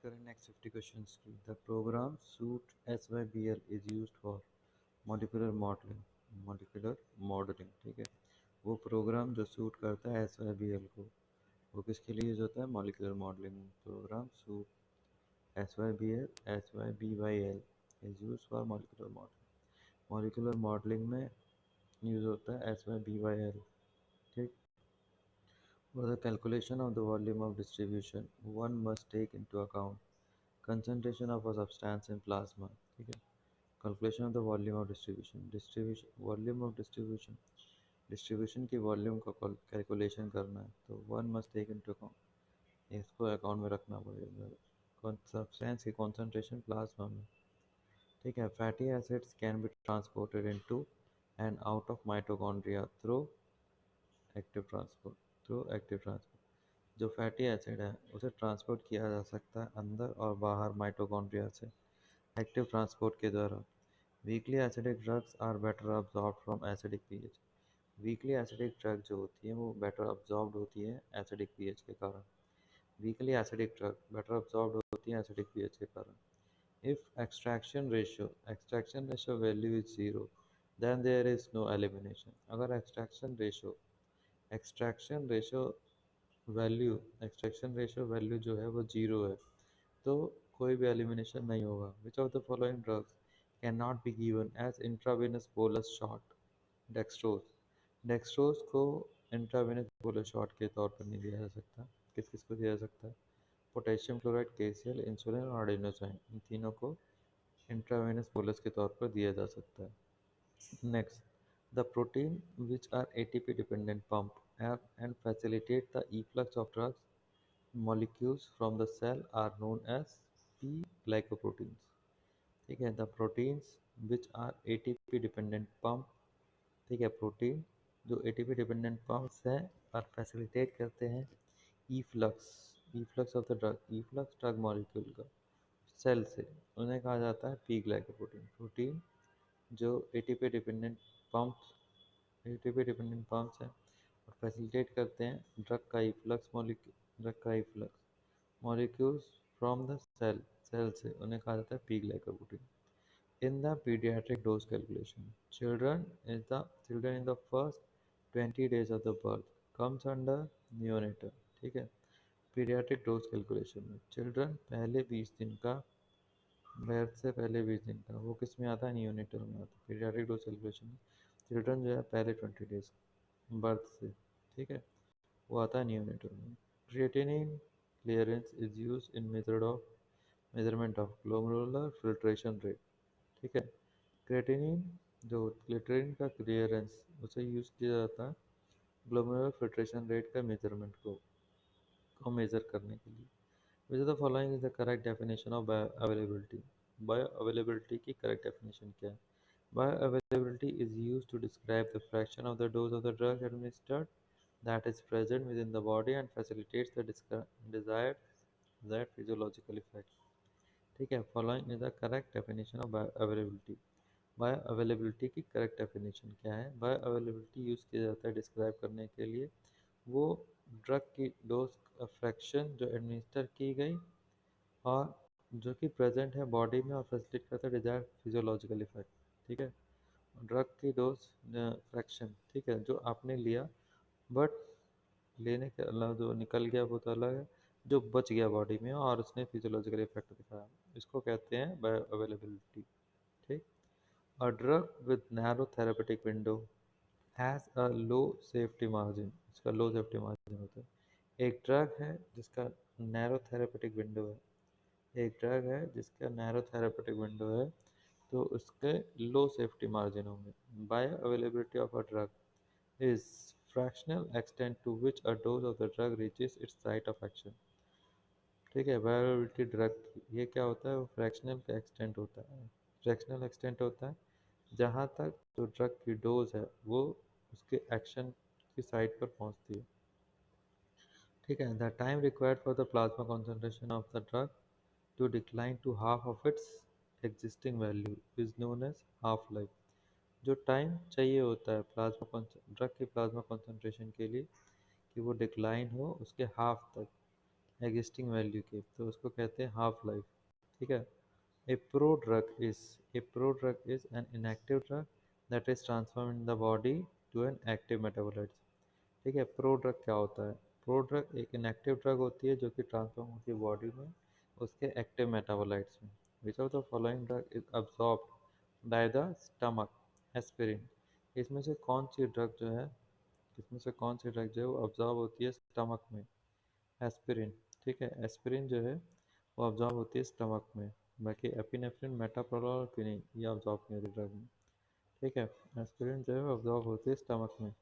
करें next 50 questions की। The program suite SYBL is used for molecular modelling. ठीक है, वो प्रोग्राम जो सूट करता है SYBL को, वो किसके लिए यूज होता है? Molecular modelling. Program suite SYBL is use for molecular modelling में यूज होता है SYBL। ठीक। For the calculation of the volume of distribution, one must take into account concentration of a substance in plasma। ठीक है, calculation of the volume of distribution की volume का calculation करना है, तो one must take into account, इसको account में रखना पड़ेगा। सब्सटेंस की कॉन्सेंट्रेशन प्लाज्मा में। ठीक है, fatty acids can be transported into and out of mitochondria through active transport. जो फैटी एसिड है उसे ट्रांसपोर्ट किया जा सकता है अंदर और बाहर माइटोकॉन्ड्रिया से एक्टिव ट्रांसपोर्ट के द्वारा। Weakly acidic drugs are better absorb from acidic pH. Weakly acidic drug जो होती है वो बेटर अब्जॉर्ब होती है एसिडिक पीएच के कारण। Weakly acidic drug better absorb होती है एसिडिक पीएच के कारण। If extraction ratio value is zero, then there is no elimination. अगर एक्सट्रैक्शन रेशियो वैल्यू जो है वो जीरो है, तो कोई भी एलिमिनेशन नहीं होगा। Which of the following drugs can not be given as intravenous bolus shot? Dextrose. Dextrose को इंट्रावेनस बोलस शॉट के तौर पर नहीं दिया जा सकता। किस किस को दिया जा सकता है? पोटेशियम क्लोराइड, KCl, इंसुलिन और आडेनोसाइन, इन तीनों को इंट्रावेनस बोलस के तौर पर दिया जा सकता है। Next, the protein which are ATP dependent pump and facilitate the efflux of drugs molecules from the cell are known as P-glycoproteins। ठीक है, the proteins which are ATP dependent pump, ठीक है, प्रोटीन जो ATP dependent pumps हैं और facilitate करते हैं efflux of the drug molecule का सेल से, उन्हें कहा जाता है P-glycoprotein। प्रोटीन जो एटीपी डिपेंडेंट पम्प्स हैं और फैसिलिटेट करते हैं ड्रग का efflux molecules from the cell से, उन्हें कहा जाता है P glycoprotein. In the paediatric dose calculation, children in the first 20 days of the birth comes under neonatal. ठीक है, पीडियाट्रिक डोज कैलकुलेशन में चिल्ड्रन पहले 20 दिन का, बर्थ से पहले 20 दिन का, वो किस में आता है? नियोनेटल में आता है। पीडियाट्रिक डोज कैलकुलेशन में चिल्ड्रन जो है पहले 20 डेज बर्थ से, ठीक है, वो आता है नियोनेटल में। Creatinine clearance is use in measurement of glomerular filtration rate. ठीक है, क्रिएटिनिन क्रिएटिनिन का क्लियरेंस उसे यूज किया जाता है ग्लोमेरुलर फिल्ट्रेशन रेट का मेजरमेंट को मेजर करने के लिए। विच of the following is the correct definition of bioavailability? Bioavailability की करेक्ट डेफिनेशन क्या है? Bioavailability is used to describe the fraction of the dose of the drug administered that is present within the body and facilitates the desired physiological effect। ठीक है, following is the correct definition of bioavailability। Bioavailability की correct definition क्या है? Bioavailability use किया जाता है describe करने के लिए वो ड्रग की डोज फ्रैक्शन जो एडमिनिस्टर की गई और जो कि प्रेजेंट है बॉडी में और फैसिलिटेट करता है डिजायर्ड फिजियोलॉजिकल इफेक्ट। ठीक है, ड्रग की डोज फ्रैक्शन, ठीक है, जो आपने लिया बट लेने के अलावा जो निकल गया वो तो अलग है, जो बच गया बॉडी में और उसने फिजियोलॉजिकल इफेक्ट दिखाया, इसको कहते हैं बायो अवेलेबिलिटी। ठीक। A drug with narrow therapeutic window has a low safety margin, इसका लो सेफ्टी मार्जिन होता है। एक ड्रग है जिसका नैरो थेरेपेटिक विंडो है, एक ड्रग है जिसका नैरो थेरेपेटिक विंडो है, तो उसके लो सेफ्टी मार्जिन होंगे। Bioavailability of a drug is fractional extent to which a dose of the drug reaches its site of action. ठीक है, बायो अवेलेबिलिटी ड्रग ये क्या होता है? वो फ्रैक्शनल का एक्सटेंट होता है, फ्रैक्शनल एक्सटेंट होता है जहाँ तक जो ड्रग की डोज है वो उसके एक्शन की साइट पर पहुँचती है। ठीक है, the time required for the plasma concentration of the drug to decline to half of its existing value is known as half life। जो टाइम चाहिए होता है ड्रग की प्लाज्मा कॉन्सेंट्रेशन के लिए कि वो डिक्लाइन हो उसके हाफ तक, एग्जिस्टिंग वैल्यू के, तो उसको कहते हैं हाफ लाइफ। ठीक है। A prodrug is an inactive drug that is transformed in the body to an active metabolite। ठीक है। प्रोड्रग क्या होता है? प्रोड्रग एक इनएक्टिव ड्रग होती है जो कि ट्रांसफॉर्म होती है बॉडी में उसके एक्टिव मेटाबोलाइट्स में। विच of the following drug is absorbed by the stomach? Aspirin. इसमें से कौन सी ड्रग जो है इसमें से कौन सी ड्रग जो है वो अब्जॉर्ब होती है स्टमक में? एस्पिरिन। ठीक है। एस्पिरिन जो है वो अब्जॉर्ब होती है स्टमक में। बाकी एपिनेफ्रिन, मेटाप्रोलोल और क्विनिन ये अब्जॉर्ब नहीं होती ड्रग में। ठीक है। एस्पिरिन जो है वो अब्जॉर्ब होती है स्टमक में।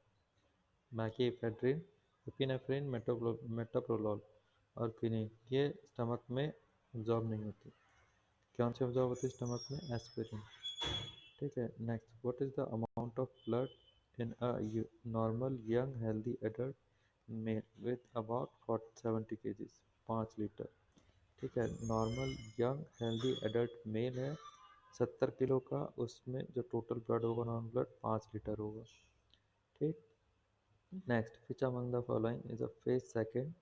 बाकी एफेड्रिन, एपिनेफ्रिन, मेटाप्रोलोल और क्विनिन ये स्टमक में अब्जॉर्ब नहीं होती। कौन सी अब्जॉर्ब होती है स्टमक में? एस्पिरिन। ठीक है। Next, what is the amount of blood in a normal young healthy adult mail with about 70 kgs? 5 litre. ठीक है। Normal young healthy adult mail है 70 किलो का, उसमें जो टोटल ब्लड होगा नॉर्मल ब्लड 5 लीटर होगा। ठीक। Next, which among the following is a phase second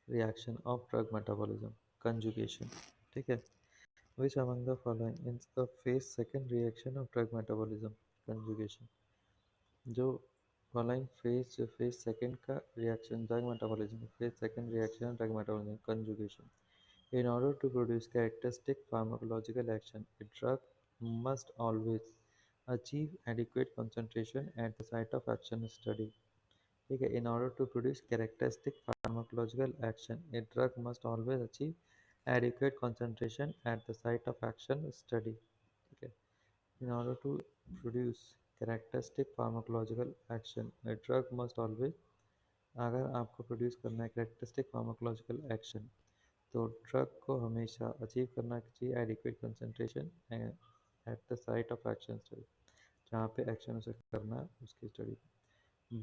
reaction of drug metabolism? Conjugation। ठीक है। Which among the following is a phase second reaction of drug metabolism? Conjugation। जो following phase जो phase second का reaction drug metabolism, phase second reaction of drug metabolism, conjugation। In order to produce characteristic pharmacological action, a drug must always achieve adequate concentration at the site of action study। ठीक है। In order to produce characteristic pharmacological action, a drug must always achieve adequate concentration at the site of action study। ठीक है। In order to produce characteristic pharmacological action, a drug must always, अगर आपको produce करना है characteristic pharmacological action, तो drug को हमेशा achieve करना चाहिए adequate concentration at the site of action study, जहाँ पे एक्शन उसे करना है उसकी study.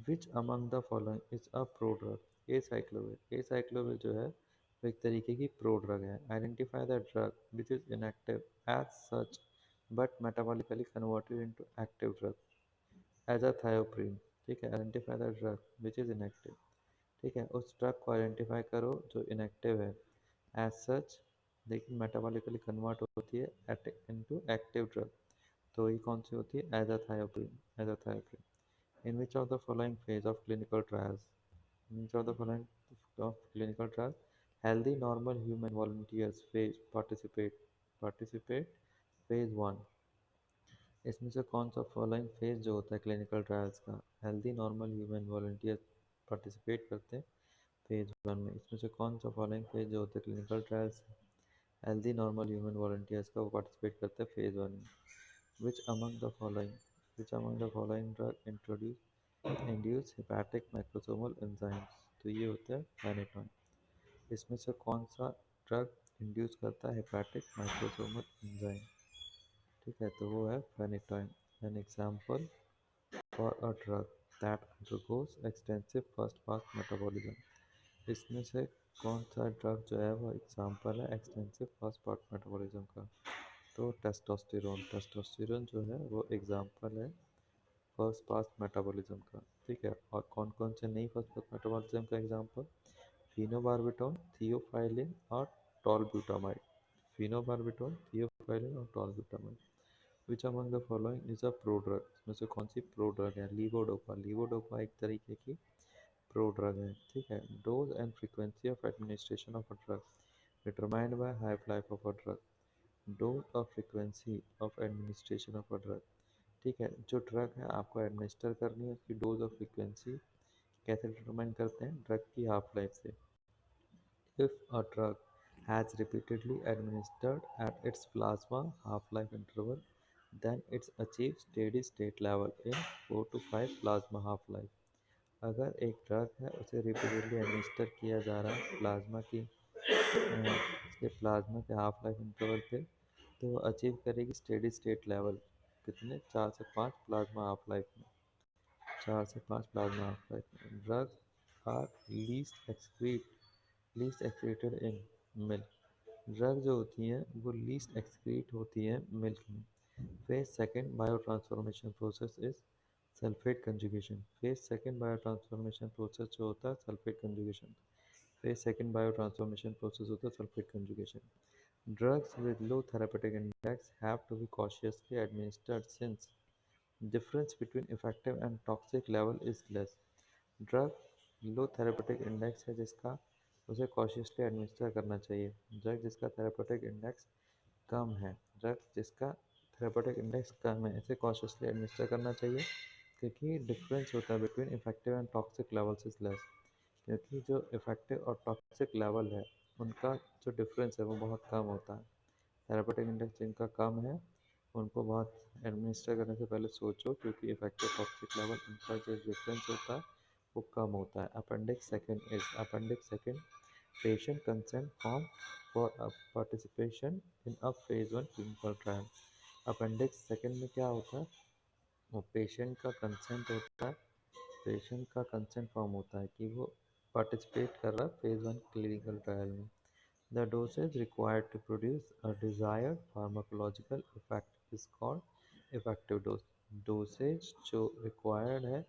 Which among the following is a prodrug? Acyclovir. Acyclovir जो है वो एक तरीके की प्रोड्रग है। Identify the drug which is inactive as such but metabolically converted into active drug. Azathioprine. ठीक है। Identify the drug which is inactive. ठीक है। उस ड्रग को आइडेंटिफाई करो जो इनएक्टिव है एज सच, लेकिन मेटाबॉलिकली कन्वर्ट होती है इनटू एक्टिव ड्रग, तो ये कौन सी होती है? एजाथायोप्रिन। एजाथायोप्रिन। In which of the following phase of clinical trials? In which of the following of clinical trials healthy normal human volunteers phase participate phase 1? इसमें से कौन सा फॉलोइंग फेज जो होता है क्लिनिकल ट्रायल्स का? Healthy normal human volunteers participate करते हैं फेज 1 में। इसमें से कौन सा फॉलोइंग फेज जो होता है clinical trials healthy normal human volunteers का वो पार्टिसिपेट करते हैं फेज 1 में? Which among the following which among the following drug induce hepatic microsomal enzymes? तो ये होता है फेनेटॉइन। इसमें से कौन सा ड्रग इंड्यूस करता है हेपाटिक मैक्रोसोमल एंजाइम? ठीक है। तो वो है phenytoin. An example for a drug that undergoes extensive first pass metabolism. इसमें से कौन सा ड्रग जो है वो एग्जाम्पल है एक्सटेंसिव फर्स्ट पास मेटाबॉलिज्म का? तो टेस्टोस्टेरोन। टेस्टोस्टेरोन जो है वो एग्जाम्पल है फर्स्ट पास मेटाबॉलिज्म का। ठीक है। और कौन कौन से नहीं फर्स्ट पास मेटाबॉलिज्म का एग्जाम्पल? फिनोबार्बिटोन, थियोफाइलिन और टॉलब्यूटामाइड। फिनोबार्बिटोन, थियोफाइलिन और tolbutamide. Which among the following is a prodrug? इसमें से कौन सी प्रोड्रग है? लीवोडोपा। लीवोडोपा एक तरीके की प्रोड्रग है। ठीक है। Dose and frequency of administration of a drug determined by half life of a drug. Dose और frequency of administration of a drug. ठीक है। जो ड्रग है आपको एडमिनिस्टर करनी है उसकी डोज और फ्रीक्वेंसी कैसे डिटरमाइन करते हैं? ड्रग की हाफ लाइफ से। If a drug has repeatedly administered at its plasma half-life interval, then it achieves steady state level in 4 to 5 plasma half-life। अगर एक ड्रग है उसे रिपीटेडली एडमिनिस्टर किया जा रहा है उसके प्लाज्मा के हाफ लाइफ इंटरवल पे, तो वो अचीव करेगी स्टेडी स्टेट लेवल कितने? 4 से 5 प्लाज्मा हाफ लाइफ में। 4 से 5 प्लाज्मा हाफ लाइफ में। Drug are least excreted in milk. Drug जो होती हैं वो लीस्ट एक्सक्रीट होती हैं मिल्क में। Phase second bio transformation process is sulphate conjugation. Phase second bio transformation process जो होता है sulphate conjugation. Phase second biotransformation process होता है sulphate conjugation. Drugs with low therapeutic index have to be cautiously administered since difference between effective and toxic level is less. Drug low therapeutic index है जिसका उसे cautiously administer करना चाहिए. Drug जिसका therapeutic index कम है drug जिसका therapeutic index कम है इसे कॉशियसली एडमिनिस्टर करना चाहिए क्योंकि डिफरेंस होता है between effective and toxic levels is less. क्योंकि जो इफेक्टिव और टॉक्सिक लेवल है उनका जो डिफरेंस है वो बहुत कम होता है. थेरेपेटिक इंडेक्स जिनका कम है उनको बहुत एडमिनिस्टर करने से पहले सोचो क्योंकि इफेक्टिव टॉक्सिक लेवल उनका जो डिफरेंस होता है वो कम होता है. Appendix second patient consent form for a participation in a phase 1 clinical trial. Appendix second में क्या होता है वो पेशेंट का कंसेंट होता है. पेशेंट का कंसेंट फॉर्म होता है कि वो पार्टिसिपेट कर रहा है फेज 1 क्लिनिकल ट्रायल में. The dosage required to produce a desired pharmacological effect is called effective dose. Dosage जो रिक्वायर्ड है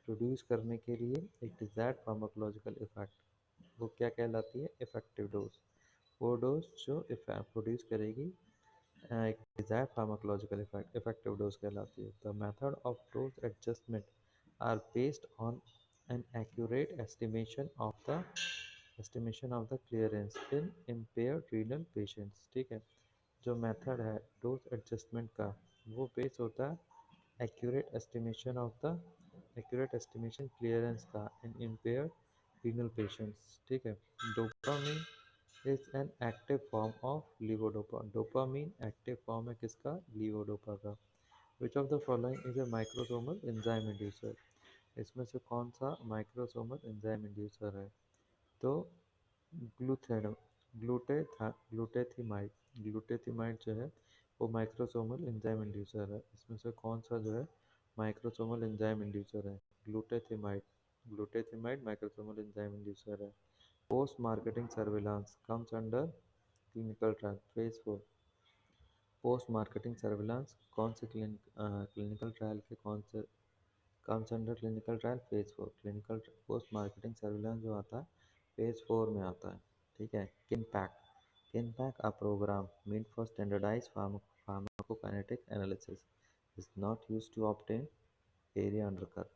प्रोड्यूस करने के लिए एक डिजायर्ड फार्माकोलॉजिकल इफेक्ट वो क्या कहलाती है इफेक्टिव डोज. वो डोज जो प्रोड्यूस करेगी एक desired pharmacological effect effective dose कहलाती है. The method of dose adjustment are based on an accurate estimation of the clearance in impaired renal patients. ठीक है. जो मेथड है डोज एडजस्टमेंट का वो बेस होता है एक्यूरेट एस्टिमेशन क्लियरेंस का इन impaired renal patients. ठीक है. Dopamine is an active form of levodopa. Dopamine active form है किसका लीवोडोपा का. विच of the following is a microsomal enzyme inducer. इसमें से कौन सा माइक्रोसोमल एंजाइम इंड्यूसर है. तो ग्लूथेड ग्लूटेथिमाइड ग्लूटेथिमाइड जो है वो माइक्रोसोमल एंजाइम इंड्यूसर है. इसमें से कौन सा जो है माइक्रोसोमल एंजाइम इंड्यूसर है ग्लूटेथिमाइड. ग्लूटेथिमाइड माइक्रोसोमल एंजाइम इंड्यूसर है. Post marketing surveillance comes under clinical trial phase 4. Post marketing surveillance कौन से क्लिनिकल ट्रायल के कौन से comes under clinical trial phase 4. Clinical post marketing surveillance जो आता है फेज 4 में आता है. ठीक है. किनपैक अ programme meant for standardized pharmacokinetic analysis is not used to obtain area under curve.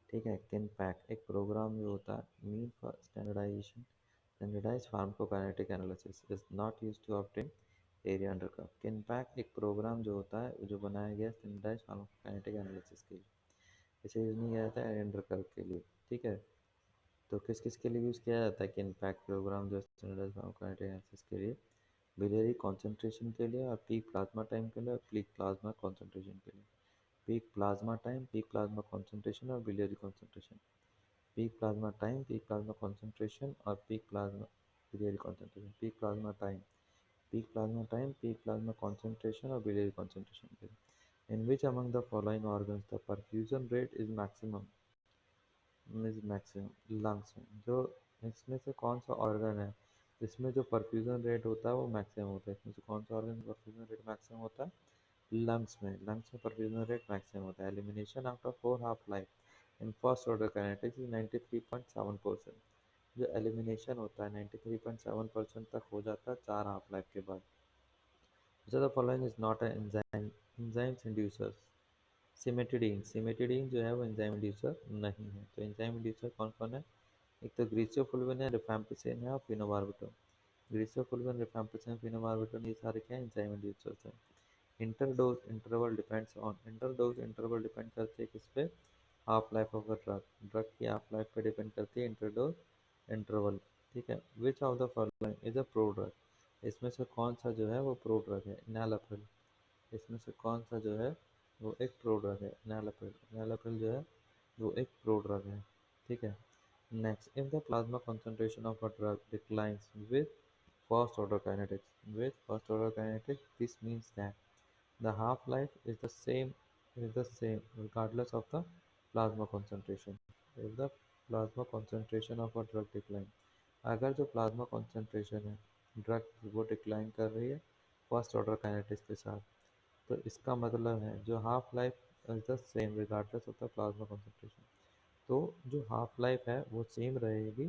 ठीक है. किनपैक एक प्रोग्राम जो होता है meant for standardized pharmacokinetic analysis is not used to obtain area under curve. किनपैक एक प्रोग्राम जो होता है जो बनाया गया स्टैंडर्डाइज्ड फार्माकोकाइनेटिक एनालिसिस के लिए. इसे यूज़ नहीं किया जाता है एरिया अंडर कर्व के लिए. ठीक है. तो किस किस के लिए यूज़ किया जाता है किनपैक प्रोग्राम जो स्टैंडर्डाइज्ड फार्माकोकाइनेटिक एनालिसिस के लिए बिलियरी कॉन्सेंट्रेशन के लिए और पीक प्लाज्मा टाइम के लिए और पीक प्लाज्मा कॉन्सेंट्रेशन के लिए. Peak plasma time peak plasma concentration और biliary concentration. Peak plasma time peak plasma concentration और peak plasma biliary concentration. Peak plasma time peak plasma concentration और बिलियरी कॉन्सेंट्रेशन के लिए. In which among the following organs the perfusion rate is maximum lungs में. जो इसमें से कौन सा ऑर्गन है इसमें जो परफ्यूजन रेट होता है वो मैक्सिमम होता है. इसमें से कौन सा ऑर्गन परफ्यूजन रेट मैक्सिमम होता है लंग्स में. लंग्स में परफ्यूजन रेट मैक्सिमम होता है. Elimination after 4 half life in first order kinetics is 93.7%. जो एलिमिनेशन होता है 93.7% तक हो जाता है 4 हाफ लाइफ के बाद. The following is not an enzymes inducers. Cimetidine जो है वो एंजाइम इंड्यूसर नहीं है. तो एंजाइम इंड्यूसर कौन कौन है. एक तो ग्रीसियोफुल्विन है रिफैम्पिसिन है और फिनोबार्बिटोन. ग्रीसियोफुल्विन रिफैम्पिसिन फिनोबार्बिटोन ये सारे क्या एंजाइम इंड्यूसर्स हैं. इंटरडोज इंटरवल डिपेंड करती है किस पे half life of the drug. Drug की हाफ लाइफ पे डिपेंड करती है इंटरडोज इंटरवल. ठीक है. विच of the following is a pro drug. इसमें से कौन सा जो है वो प्रो ड्रग है एनालाप्रिल. इसमें से कौन सा जो है वो एक प्रो ड्रग है एनालाप्रिल. एनालाप्रिल जो है वो एक प्रो ड्रग है. ठीक है. Next if the plasma concentration of a drug declines with first order kinetics this means that the half life is the same regardless of the plasma concentration. If the plasma concentration of a drug decline अगर जो plasma concentration है drug की वो decline कर रही है first order kinetics के साथ तो इसका मतलब है जो half life is the same regardless of the plasma concentration. तो जो हाफ लाइफ है वो सेम रहेगी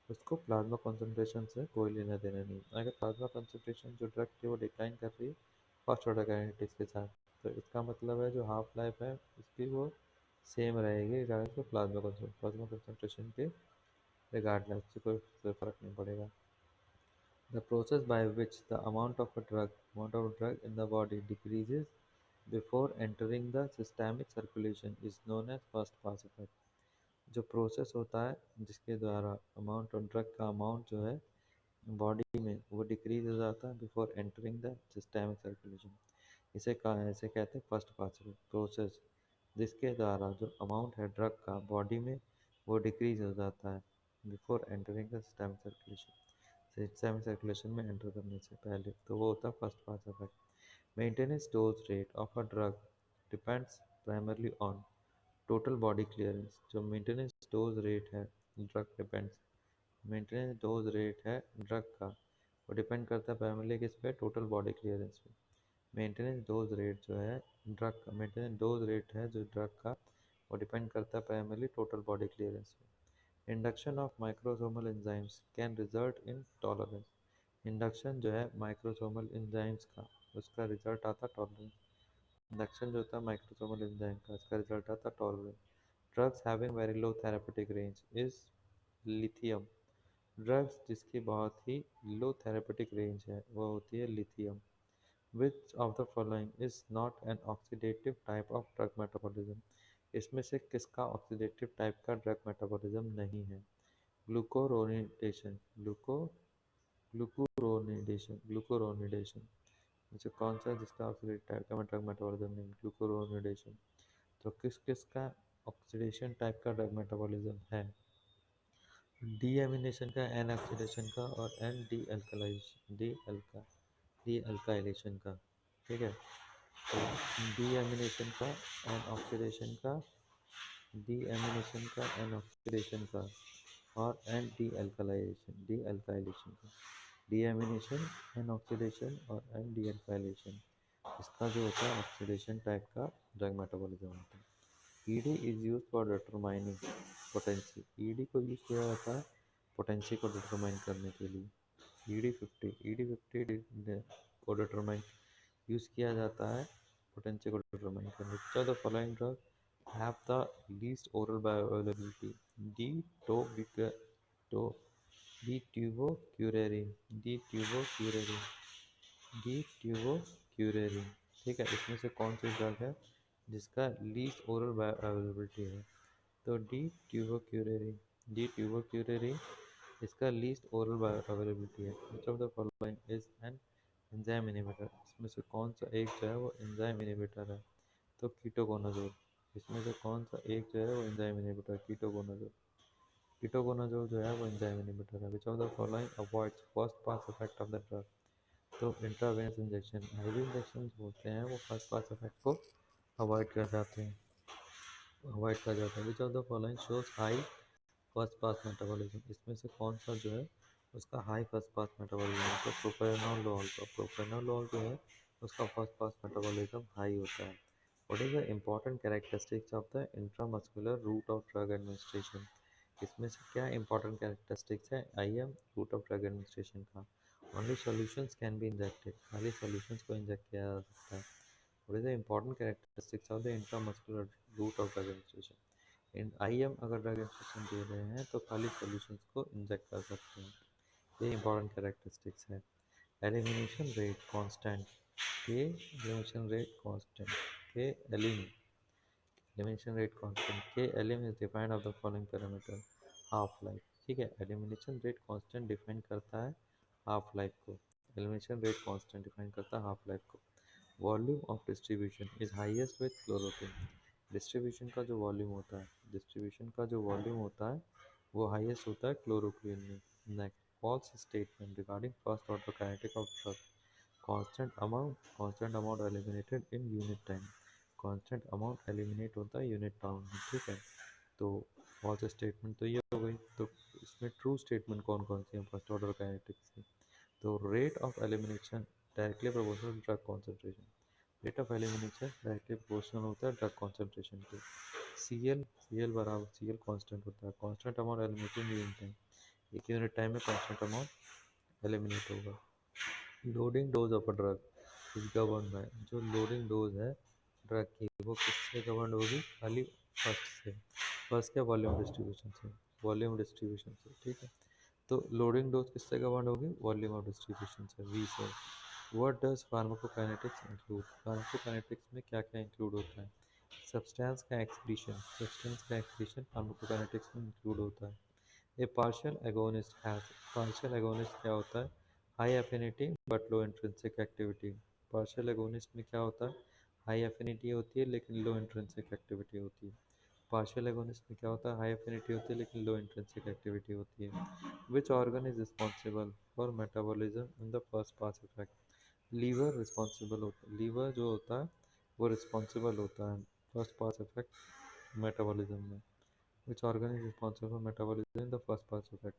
उसको प्लाज्मा कंसंट्रेशन से कोई लेना देना नहीं। अगर प्लाज्मा कंसंट्रेशन जो ड्रग की वो डिक्लाइन कर रही है फर्स्ट ऑर्डर काइनेटिक्स के साथ, तो इसका मतलब है जो हाफ लाइफ है उसकी वो सेम रहेगी रिगार्ड टू प्लाज्मा कंसंट्रेशन के रिगार्डलेस, से कोई फर्क नहीं पड़ेगा। The process by which the amount of drug in the body decreases before entering the systemic circulation is known as first pass effect। जो प्रोसेस होता है जिसके द्वारा अमाउंट ऑफ ड्रग का अमाउंट जो है बॉडी में वो डिक्रीज हो जाता है before entering the systemic circulation, ऐसे कहते हैं फर्स्ट पास प्रोसेस जिसके द्वारा जो अमाउंट है ड्रग का बॉडी में वो डिक्रीज हो जाता है before entering the systemic circulation में एंटर करने से पहले, तो वो होता है first pass effect. Maintenance dose rate of a drug depends primarily on total body clearance. जो मेंटेनेंस डोज रेट है drug depends maintenance dose rate है ड्रग का वो डिपेंड करता है प्राइमरली किस पे, टोटल बॉडी क्लियरेंस पे। मेंटेनेंस डोज रेट जो है ड्रग का मेंटेनेंस डोज रेट है जो ड्रग का वो डिपेंड करता है प्राइमरली टोटल बॉडी क्लियरेंस पे। Induction of microsomal enzymes can result in tolerance. Induction जो है माइक्रोसोमल एंजाइम्स का उसका रिजल्ट आता है टॉलरेंस। इंडक्शन जो होता है माइक्रोसोमल एंजाइम का उसका रिजल्ट आता है tolerance. Drugs having very low therapeutic range is lithium. Drugs जिसकी बहुत ही लो थेरेपेटिक रेंज है वो होती है lithium. Which of the following is not N oxidative type of drug metabolism. इसमें से किसका ऑक्सीडेटिव टाइप का ड्रग मेटाबॉलिज्म नहीं है? ग्लूकोरोनिडेशन ग्लूकोरोनिडेशन जैसे कौन सा जिसका ऑक्सीडेटिव टाइप का ड्रग मेटाबॉलिज्म नहीं, ग्लूकोरोनिडेशन। तो किस किस का ऑक्सीडेशन टाइप का ड्रग मेटाबॉलिज्म है? डीएमिनेशन का, एन ऑक्सीडेशन का और एन डी अल्काइलेशन का। ठीक है, तो डीएमिनेशन का, एन ऑक्सीडेशन का, डीएमिनेशन का, एन ऑक्सीडेशन का और एन डी अल्काइलेशन का। डीएमिनेशन, एन ऑक्सीडेशन और एन डी अल्काइलेशन इसका जो होता है ऑक्सीडेशन टाइप का ड्रग मेटाबॉलिज्म होता है। ED is use for determining potency. ED को यूज किया जाता है पोटेंसी को डिटरमाइन करने के लिए। ईडी 50 को डिटरमाइन यूज किया जाता है पोटेंसी को डिटरमाइन करने के लिए। The following drug have the least oral bioavailability? D to D tubocurarine D tubocurarine D tubocurarine. ठीक है, इसमें से कौन सी ड्रग है जिसका लीस्ट ओरल बायोअवेलेबिलिटी है? तो डी ट्यूबोक्यूरेरिन इसका लीस्ट ओरल बायोअवेलेबिलिटी है। विच of the following is an enzyme inhibitor? इसमें से कौन सा एक जो है वो एंजाइम इनहिबिटर है? तो कीटोकोनाजोल। इसमें से कौन सा एक जो है वो एंजाइम इनहिबिटर? कीटोकोनाजोल। कीटोकोनाजोल जो है वो एंजाइम इनहिबिटर है। विच of the following avoids first pass effect of the drug? तो इंट्रावेनस इंजेक्शन, आईवी इंजेक्शन होते हैं वो फर्स्ट पास इफेक्ट को अवॉइड कर जाते हैं, अवॉइड कर जाते हैं। विच of the following shows high first pass metabolism? इसमें से कौन सा जो है उसका हाई फर्स्ट पास मेटाबॉलिज्म? तो प्रोपेनोलोल जो है उसका फर्स्ट पास मेटाबॉलिज्म हाई होता है। What is the important characteristics of the intramuscular route of drug administration? इसमें से क्या इंपॉर्टेंट कैरेक्टरिस्टिक्स है IM route of drug administration का? Only solutions can be injected, खाली सॉल्यूशंस को इंजेक्ट किया जा सकता है। What is the important characteristics of the intramuscular route of drug administration? IM अगर ड्रग इंजेक्शन दे रहे हैं तो खाली सॉल्यूशंस को इंजेक्ट कर सकते हैं, ये इंपॉर्टेंट कैरेक्टरिस्टिक्स है। Elimination rate constant K elimination rate constant K elimination rate constant K elim is defined of the following parameter? Half life. ठीक है, एलिमिनेशन रेट कांस्टेंट डिफाइन करता है हाफ लाइफ को। एलिमिनेशन रेट कांस्टेंट डिफाइन करता है half life को। Volume of distribution is highest with chloroquine. Distribution का जो वॉल्यूम होता है वो हाईएस्ट होता है क्लोरोक्वीन में। Next, false statement regarding first order kinetic of drug. Constant amount eliminated in unit time. Constant amount eliminate होता है यूनिट टाइम में। ठीक है, तो फॉल्स स्टेटमेंट तो ये हो गई। तो इसमें ट्रू स्टेटमेंट कौन कौन सी है फर्स्ट ऑर्डर काइनेटिक्स की? तो rate of elimination directly proportional drug concentration. Rate of elimination directly proportional होता है ड्रग कॉन्सेंट्रेशन के। सी एल बराबर सी एल कॉन्स्टेंट होता है, constant amount eliminated unit time. एक यूनिट टाइम में कांस्टेंट अमाउंट एलिमिनेट होगा। Loading dose of a drug is govern by, जो लोडिंग डोज है ड्रग की वो किससे गवर्न होगी? खाली फर्स्ट से। फर्स्ट क्या? वॉल्यूम डिस्ट्रीब्यूशन से। वॉल्यूम डिस्ट्रीब्यूशन से, ठीक है। तो लोडिंग डोज किससे गवर्न होगी? वॉल्यूम ऑफ डिस्ट्रीब्यूशन से, वी से। What does pharmacokinetics include? Pharmacokinetics में क्या क्या इंक्लूड होता है? सब्सटेंस का एक्सक्रीशन, सब्सटेंस का एक्सक्रीशन फार्माकोकाइनेटिक्स में इंक्लूड होता है। A partial agonist has, partial agonist क्या होता है? High affinity but low intrinsic activity. Partial agonist में क्या होता है? हाई एफिनिटी होती है लेकिन लो इंट्रिंसिक एक्टिविटी होती है। पार्शियल एगोनिस्ट में क्या होता है? हाई एफिनिटी होती है लेकिन लो इंट्रिंसिक एक्टिविटी होती है। Which organ is responsible for metabolism in the first pass effect? Liver responsible होता है, लीवर जो होता है वो रिस्पॉन्सिबल होता है फर्स्ट पास इफेक्ट मेटाबॉलिज्म में। विच organ is responsible for metabolism in the first pass effect?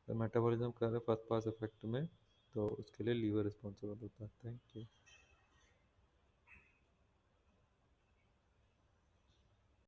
तो मेटाबॉलिज्म कर रहे फर्स्ट पास इफेक्ट में, तो उसके लिए लीवर रिस्पॉन्सिबल होता है। Thank you.